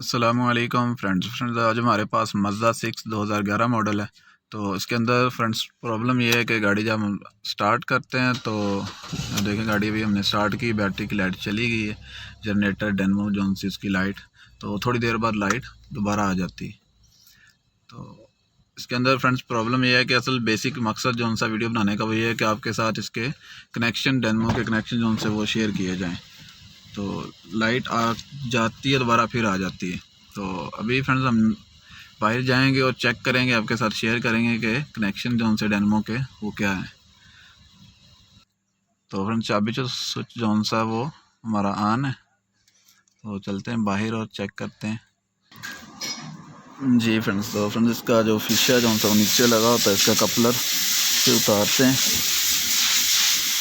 अस्सलामुअलैकुम फ्रेंड्स आज हमारे पास मज़दा 6 2011 मॉडल है। तो इसके अंदर फ्रेंड्स प्रॉब्लम ये है कि गाड़ी जब हम स्टार्ट करते हैं तो देखें गाड़ी भी हमने स्टार्ट की, बैटरी की लाइट चली गई है, जनरेटर डेनमो जोन सी उसकी लाइट, तो थोड़ी देर बाद लाइट दोबारा आ जाती है। तो इसके अंदर फ्रेंड्स प्रॉब्लम ये है कि असल बेसिक मकसद जो सा वीडियो बनाने का वो ये है कि आपके साथ इसके कनेक्शन डेनमो के कनेक्शन जो से वो शेयर किए जाएँ। तो लाइट आ जाती है, दोबारा फिर आ जाती है। तो अभी फ्रेंड्स हम बाहर जाएंगे और चेक करेंगे, आपके साथ शेयर करेंगे कि कनेक्शन जो से डेनमो के वो क्या है। तो फ्रेंड्स चाबी जो स्विच जो सा वो हमारा ऑन है, तो चलते हैं बाहर और चेक करते हैं। जी फ्रेंड्स, तो फ्रेंड्स इसका जो शीशा जो सा वो नीचे लगा होता है, इसका कपलर से उतारते हैं।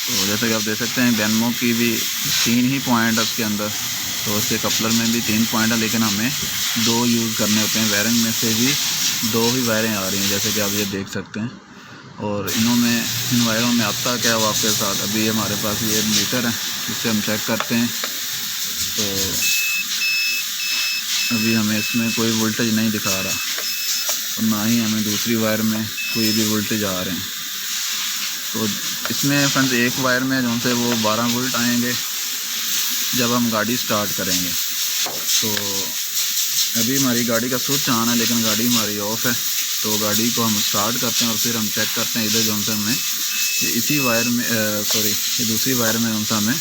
तो जैसे कि आप देख सकते हैं डेनमो की भी 3 ही पॉइंट है उसके अंदर, तो उसके कपलर में भी 3 पॉइंट है, लेकिन हमें 2 यूज़ करने होते हैं। वायरिंग में से भी 2 ही वायरें आ रही हैं, जैसे कि आप ये देख सकते हैं। और इन वायरों में आता क्या है वो आपके साथ, अभी हमारे पास ये मीटर है, इससे हम चेक करते हैं। तो अभी हमें इसमें कोई वोल्टेज नहीं दिखा रहा, और ना ही हमें दूसरी वायर में कोई भी वोल्टेज आ रहे हैं। तो इसमें फ्रेंड्स एक वायर में जो से वो 12 वोल्ट आएंगे जब हम गाड़ी स्टार्ट करेंगे। तो अभी हमारी गाड़ी का स्विच ऑन है, लेकिन गाड़ी हमारी ऑफ है। तो गाड़ी को हम स्टार्ट करते हैं और फिर हम चेक करते हैं इधर जो से हमें इसी वायर में ये दूसरी वायर में जो हमें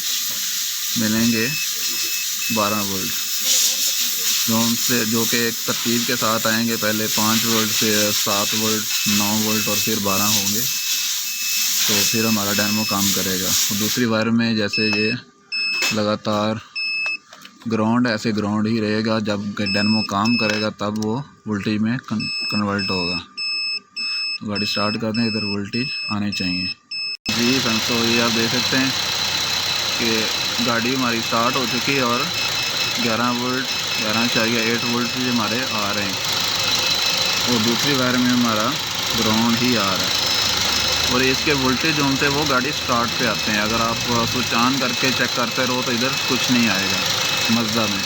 मिलेंगे 12 वोल्ट, जो कि एक तरतीब के साथ आएंगे। पहले 5 वोल्ट, फिर 7 वोल्ट, 9 वोल्ट और फिर 12 होंगे। तो फिर हमारा डेनमो काम करेगा। और दूसरी वायर में जैसे ये लगातार ग्राउंड, ऐसे ग्राउंड ही रहेगा। जब डेनमो काम करेगा तब वो वोल्टेज में कन्वर्ट होगा। तो गाड़ी स्टार्ट करते हैं, इधर वोल्टेज आने चाहिए। जी फ्रेंड्स, तो ये आप देख सकते हैं कि गाड़ी हमारी स्टार्ट हो चुकी है और 11 वोल्ट, 11.8 वोल्ट भी हमारे आ रहे हैं। और दूसरी वायर में हमारा ग्राउंड ही आ रहा है। और इसके वोल्टेज जो होते हैं वो गाड़ी स्टार्ट पे आते हैं। अगर आप स्विच ऑन करके चेक करते रहो तो इधर कुछ नहीं आएगा मज़दा में।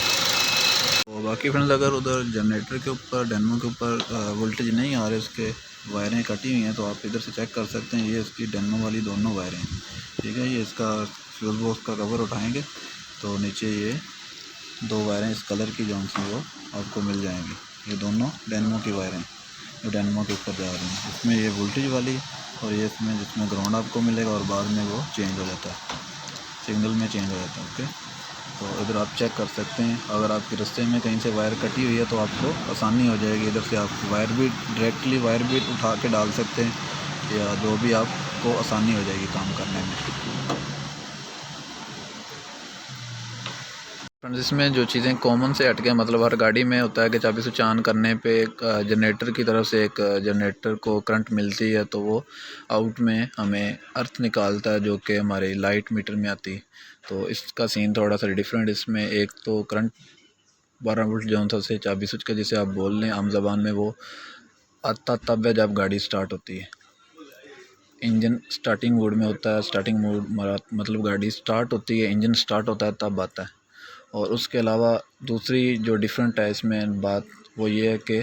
तो बाकी फ्रेंड्स अगर उधर जनरेटर के ऊपर, डेनमो के ऊपर वोल्टेज नहीं आ रहे, उसके वायरें कटी हुई हैं, तो आप इधर से चेक कर सकते हैं। ये इसकी डेनमो वाली दोनों वायरें हैं, ठीक है। ये इसका फ्यूज़ बॉक्स का कवर उठाएंगे तो नीचे ये 2 वायरें इस कलर की जो सी वो आपको मिल जाएंगी। ये दोनों डेनमो की वायरें जो डेनमो के ऊपर जा रही हैं, इसमें ये वोल्टेज वाली और ये इसमें जिसमें ग्राउंड आपको मिलेगा, और बाद में वो चेंज हो जाता है, सिग्नल में चेंज हो जाता है। ओके, तो इधर आप चेक कर सकते हैं। अगर आपके रास्ते में कहीं से वायर कटी हुई है तो आपको आसानी हो जाएगी, इधर से आप डायरेक्टली वायर भी उठा के डाल सकते हैं, या जो भी आपको आसानी हो जाएगी काम करने में। फ्रेंड्स इसमें जो चीज़ें कॉमन से हट के, मतलब हर गाड़ी में होता है कि चाबी स्विच ऑन करने पे एक जनरेटर की तरफ से एक जनरेटर को करंट मिलती है, तो वो आउट में हमें अर्थ निकालता है, जो कि हमारे लाइट मीटर में आती है। तो इसका सीन थोड़ा सा डिफरेंट। इसमें एक तो करंट 12 वोल्ट जो सा से चाबी स्विच का, जिसे आप बोल लें आम ज़बान में, वो आता तब है जब गाड़ी स्टार्ट होती है। इंजन स्टार्टिंग मोड में होता है। स्टार्टिंग मोड मतलब गाड़ी स्टार्ट होती है, इंजन स्टार्ट होता है तब आता है। और उसके अलावा दूसरी जो डिफरेंट है इसमें बात, वो ये है कि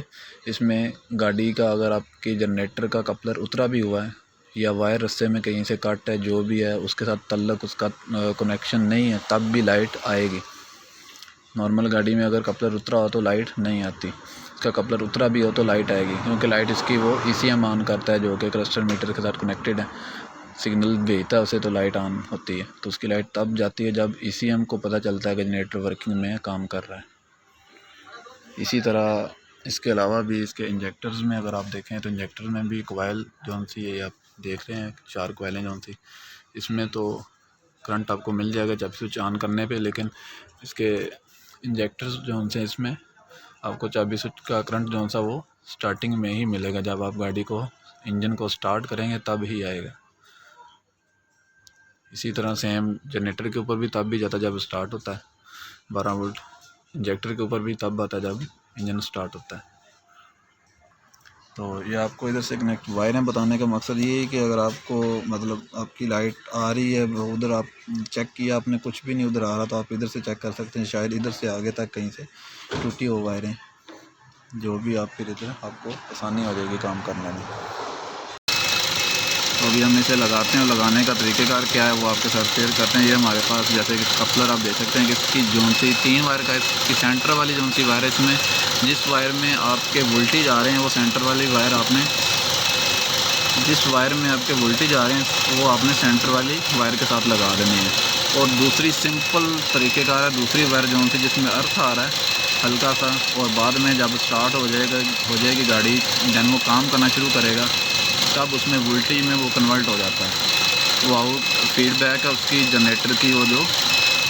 इसमें गाड़ी का अगर आपकी जनरेटर का कपलर उतरा भी हुआ है, या वायर रस्ते में कहीं से कट है, जो भी है उसके साथ तल्लक उसका कनेक्शन नहीं है, तब भी लाइट आएगी। नॉर्मल गाड़ी में अगर कपलर उतरा हो तो लाइट नहीं आती, इसका कपलर उतरा भी हो तो लाइट आएगी, क्योंकि लाइट इसकी वो ECM ऑन करता है, जो कि क्लस्टर मीटर के साथ कनेक्टेड है। सिग्नल भेजता है उसे तो लाइट ऑन होती है। तो उसकी लाइट तब जाती है जब ECM को पता चलता है कि जनरेटर वर्किंग में काम कर रहा है। इसी तरह इसके अलावा भी इसके इंजेक्टर्स में अगर आप देखें तो इंजेक्टर में भी कोयल जो सी ये आप देख रहे हैं, 4 कोयलें जो सी, इसमें तो करंट आपको मिल जाएगा जब स्विच ऑन करने पे, लेकिन इसके इंजेक्टर्स जो से इसमें आपको चाबी स्विच का करंट जो सा वो स्टार्टिंग में ही मिलेगा। जब आप गाड़ी को, इंजन को स्टार्ट करेंगे तब ही आएगा। इसी तरह सेम जनरेटर के ऊपर भी तब भी जाता है जब स्टार्ट होता है 12 वोल्ट। इंजेक्टर के ऊपर भी तब आता है जब इंजन स्टार्ट होता है। तो ये आपको इधर से कनेक्ट वायरें बताने का मकसद ये है कि अगर आपको मतलब आपकी लाइट आ रही है, उधर आप चेक किया आपने, कुछ भी नहीं उधर आ रहा, तो आप इधर से चेक कर सकते हैं, शायद इधर से आगे तक कहीं से टूटी हो वायरें, जो भी आप फिर इधर आपको आसानी हो जाएगी काम करने में। तो अभी हम इसे लगाते हैं और लगाने का तरीक़ेकार क्या है वो आपके साथ शेयर करते हैं। ये हमारे पास जैसे कि कपलर आप देख सकते हैं कि इसकी जोन सी 3 वायर का, इसकी सेंटर वाली जोन सी वायर है, इसमें जिस वायर में आपके वोल्टेज आ रहे हैं वो सेंटर वाली वायर आपने, जिस वायर में आपके वोल्टेज आ रहे हैं वो आपने सेंटर वाली वायर के साथ लगा देनी है। और दूसरी सिंपल तरीक़ेकार है, दूसरी वायर जोन सी जिसमें अर्थ आ रहा है हल्का सा, और बाद में जब स्टार्ट हो जाएगी गाड़ी, जब वो काम करना शुरू करेगा तब उसमें वोल्टेज में वो कन्वर्ट हो जाता है। वो आउट फीडबैक है उसकी जनरेटर की, वो जो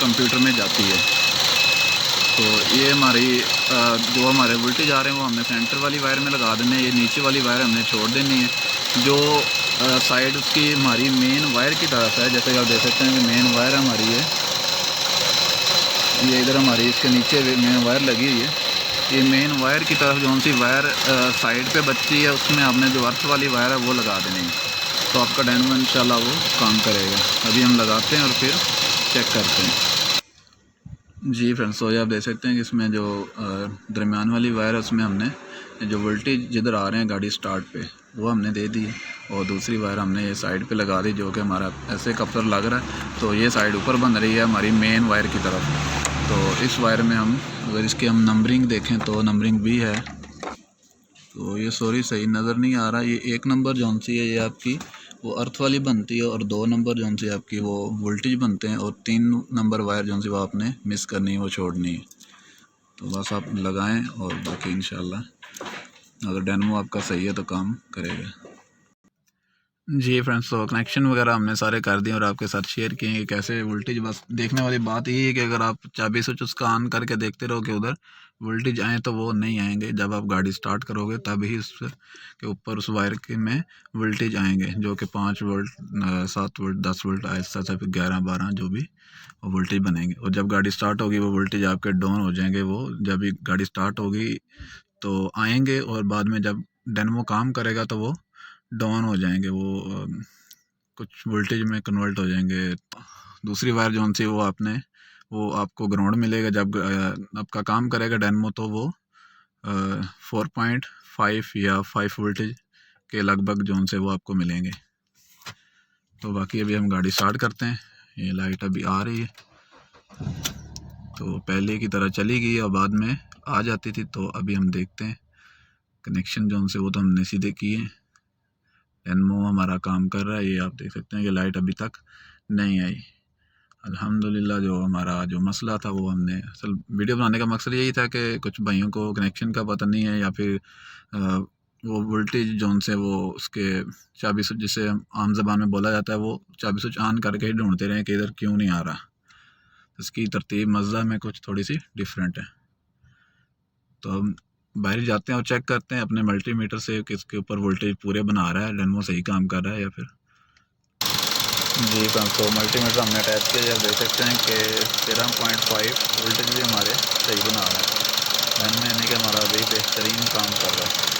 कंप्यूटर में जाती है। तो ये हमारी जो हमारे वोल्टेज आ रहे हैं वो हमने सेंटर वाली वायर में लगा देने हैं। ये नीचे वाली वायर हमने छोड़ देनी है, जो साइड उसकी हमारी मेन वायर की तरफ है। जैसे कि आप देख सकते हैं कि मेन वायर हमारी है, ये इधर हमारी इसके नीचे मेन वायर लगी हुई है। ये मेन वायर की तरफ जो सी वायर साइड पे बचती है उसमें आपने जो अर्थ वाली वायर है वो लगा देनी है, तो आपका डायनमो इंशाल्लाह वो काम करेगा। अभी हम लगाते हैं और फिर चेक करते हैं। जी फ्रेंड्स, तो ये आप देख सकते हैं कि इसमें जो दरमियान वाली वायर है उसमें हमने जो वोल्टेज जिधर आ रहे हैं गाड़ी स्टार्ट पे वो हमने दे दी, और दूसरी वायर हमने ये साइड पे लगा दी, जो कि हमारा ऐसे कपलर लग रहा है। तो ये साइड ऊपर बन रही है हमारी मेन वायर की तरफ। तो इस वायर में हम अगर इसकी हम नंबरिंग देखें तो नंबरिंग भी है, तो ये सॉरी सही नज़र नहीं आ रहा। ये 1 नंबर जौन सी है ये आपकी वो अर्थ वाली बनती है, और 2 नंबर जौन सी आपकी वो वोल्टेज बनते हैं, और 3 नंबर वायर जौन सी वो आपने मिस करनी है, वो छोड़नी है। तो बस आप लगाएं और बाकी इंशाल्लाह अगर डायनमो आपका सही है तो काम करेगा। जी फ्रेंड्स, तो कनेक्शन वगैरह हमने सारे कर दिए और आपके साथ शेयर किए हैं कि कैसे वोल्टेज। बस देखने वाली बात यही है कि अगर आप चाबी स्विच उसका ऑन करके देखते रहोगे उधर वोल्टेज आए तो वो नहीं आएंगे। जब आप गाड़ी स्टार्ट करोगे तब ही उस के ऊपर उस वायर के में वोल्टेज आएंगे, जो कि 5 वोल्ट, 7 वोल्ट, 10 वोल्ट, ऐसा से फिर 11, 12 जो भी वोल्टेज बनेंगे। और जब गाड़ी स्टार्ट होगी वो वोल्टेज आपके डाउन हो जाएंगे। वो जब भी गाड़ी स्टार्ट होगी तो आएंगे, और बाद में जब डायनमो काम करेगा तो वो डाउन हो जाएंगे, वो कुछ वोल्टेज में कन्वर्ट हो जाएंगे। दूसरी वायर जौन सी वो आपको ग्राउंड मिलेगा। जब आपका काम करेगा डायनमो तो वो 4.5 या 5 वोल्टेज के लगभग जौन से वो आपको मिलेंगे। तो बाकी अभी हम गाड़ी स्टार्ट करते हैं। ये लाइट अभी आ रही है, तो पहले की तरह चली गई और बाद में आ जाती थी। तो अभी हम देखते हैं कनेक्शन जौन से वो तो हमने सीधे किए। डायनमो हमारा काम कर रहा है। ये आप देख सकते हैं कि लाइट अभी तक नहीं आई। अल्हम्दुलिल्लाह जो हमारा जो मसला था वो हमने, असल वीडियो बनाने का मकसद यही था कि कुछ भाइयों को कनेक्शन का पता नहीं है, या फिर वो वोल्टेज जोन से वो उसके चाबी स्विच, जिसे आम ज़बान में बोला जाता है, वो चाबी स्विच ऑन करके ही ढूंढते रहे कि इधर क्यों नहीं आ रहा। इसकी तरतीब मज़दा में कुछ थोड़ी सी डिफरेंट है। तो हम बाहर जाते हैं और चेक करते हैं अपने मल्टीमीटर से कि इसके ऊपर वोल्टेज पूरे बना रहा है, डायनमो सही काम कर रहा है या फिर। जी फ्रेंड्स, तो मल्टीमीटर हमने अटैच किया। आप देख सकते हैं कि 13.5 वोल्टेज भी हमारे सही बना रहा है। डायनमो यानी कि हमारा अभी बेहतरीन काम कर रहा है।